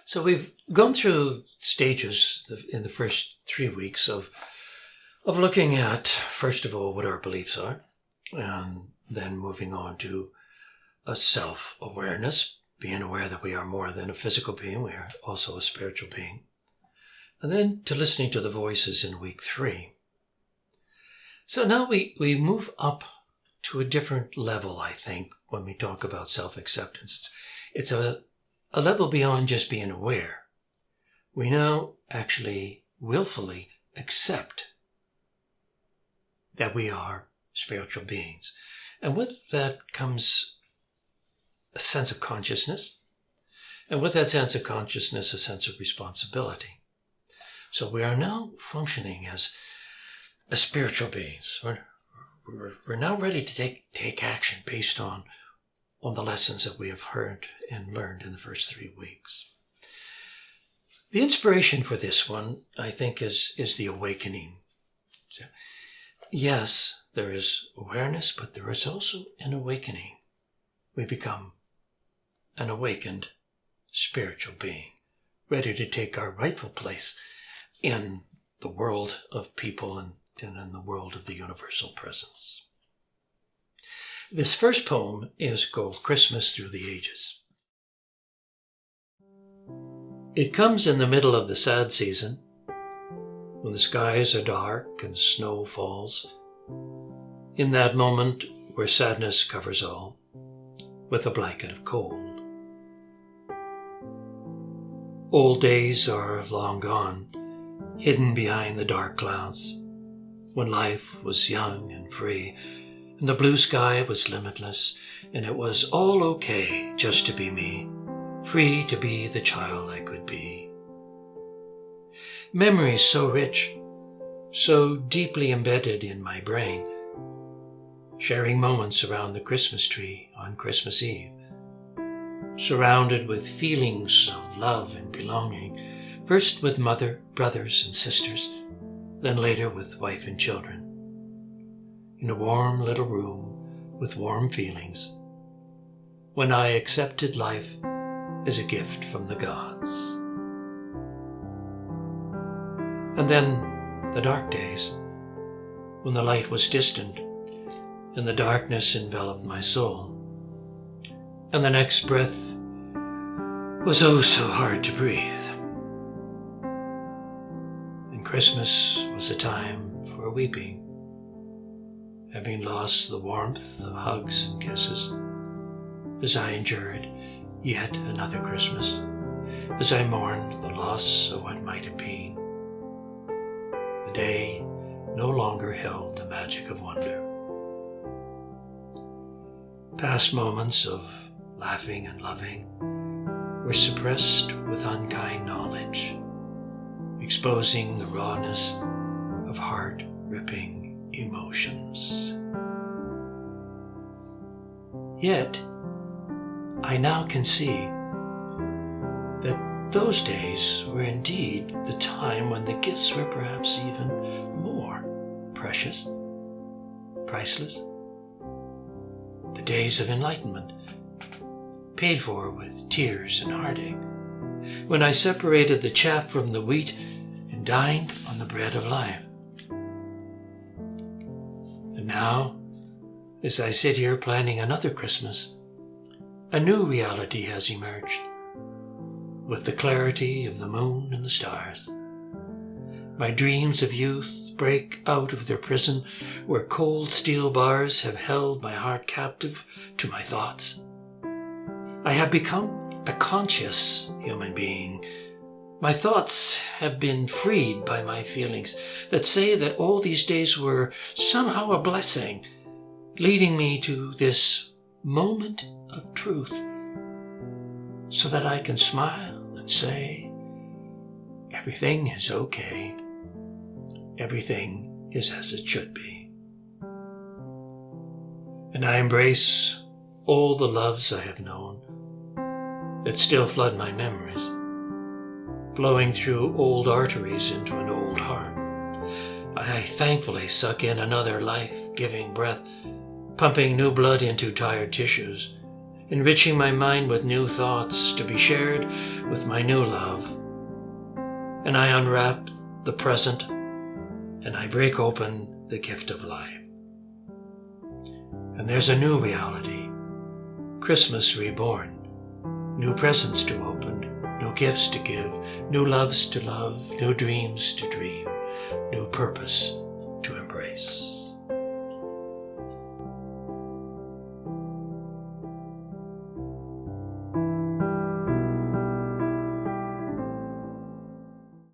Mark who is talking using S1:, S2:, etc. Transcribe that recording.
S1: So we've gone through stages in the first 3 weeks of looking at, first of all, what our beliefs are, and then moving on to a self-awareness, being aware that we are more than a physical being, we are also a spiritual being. And then to listening to the voices in week 3. So now we move up to a different level, I think, when we talk about self-acceptance. It's a level beyond just being aware. We now actually willfully accept that we are spiritual beings. And with that comes a sense of consciousness. And with that sense of consciousness, a sense of responsibility. So we are now functioning as spiritual beings. We're now ready to take action based on the lessons that we have heard and learned in the first 3 weeks. The inspiration for this one, I think, is the awakening. So, yes, there is awareness, but there is also an awakening. We become an awakened spiritual being, ready to take our rightful place in the world of people and in the world of the universal presence. This first poem is called Christmas Through the Ages. It comes in the middle of the sad season, when the skies are dark and snow falls, in that moment where sadness covers all, with a blanket of cold. Old days are long gone, hidden behind the dark clouds, when life was young and free, and the blue sky was limitless, and it was all okay just to be me, free to be the child I could be. Memories so rich, so deeply embedded in my brain, sharing moments around the Christmas tree on Christmas Eve, surrounded with feelings of love and belonging, first with mother, brothers, and sisters, then later with wife and children. In a warm little room with warm feelings, when I accepted life as a gift from the gods. And then the dark days, when the light was distant and the darkness enveloped my soul, and the next breath was oh so hard to breathe. And Christmas was a time for weeping, having lost the warmth of hugs and kisses, as I endured yet another Christmas, as I mourned the loss of what might have been. The day no longer held the magic of wonder. Past moments of laughing and loving were suppressed with unkind knowledge, exposing the rawness of heart-ripping emotions. Yet, I now can see that those days were indeed the time when the gifts were perhaps even more precious, priceless. The days of enlightenment, paid for with tears and heartache, when I separated the chaff from the wheat and dined on the bread of life. And now, as I sit here planning another Christmas, a new reality has emerged, with the clarity of the moon and the stars. My dreams of youth break out of their prison, where cold steel bars have held my heart captive to my thoughts. I have become a conscious human being. My thoughts have been freed by my feelings that say that all these days were somehow a blessing, leading me to this moment of truth, so that I can smile and say, everything is okay. Everything is as it should be. And I embrace all the loves I have known that still flood my memories, flowing through old arteries into an old heart. I thankfully suck in another life-giving breath, pumping new blood into tired tissues, enriching my mind with new thoughts to be shared with my new love. And I unwrap the present, and I break open the gift of life. And there's a new reality, Christmas reborn, new presents to open, new gifts to give, new loves to love, new dreams to dream, new purpose to embrace.